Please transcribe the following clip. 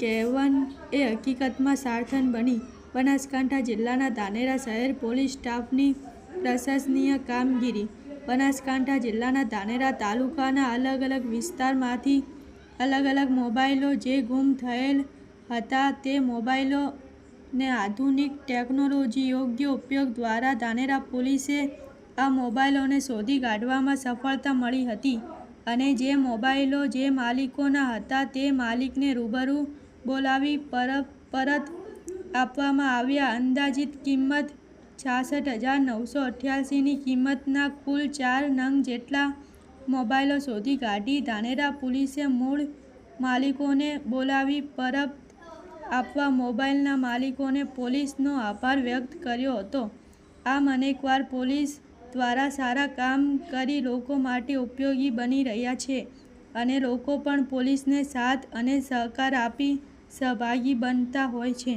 કહેવન એ હકીકતમાં સાર્થક બની. બનાસકાંઠા જિલ્લાના ધાનેરા શહેર પોલીસ સ્ટાફની પ્રશંસનીય કામગીરી. બનાસકાંઠા જિલ્લાના ધાનેરા તાલુકાના અલગ અલગ વિસ્તારમાંથી અલગ અલગ મોબાઈલો જે ગુમ થયેલ હતા તે મોબાઈલોને આધુનિક ટેકનોલોજી યોગ્ય ઉપયોગ દ્વારા ધાનેરા પોલીસે આ મોબાઈલોને શોધી કાઢવામાં સફળતા મળી હતી અને જે મોબાઈલો જે માલિકોના હતા તે માલિકને રૂબરૂ બોલાવી પરત આપવામાં આવ્યા. અંદાજિત કિંમત 66,988ની કિંમતના કુલ 4 નંગ જેટલા મોબાઈલો શોધી કાઢી ધાનેરા પોલીસે મૂળ માલિકોને બોલાવી પરત આપવા મોબાઈલના માલિકોને પોલીસનો આભાર વ્યક્ત કર્યો હતો. આમ અનેકવાર પોલીસ દ્વારા સારા કામ કરી લોકો માટે ઉપયોગી બની રહ્યા છે અને લોકો પણ પોલીસને સાથ અને સહકાર આપી સહભાગી બનતા હોય છે.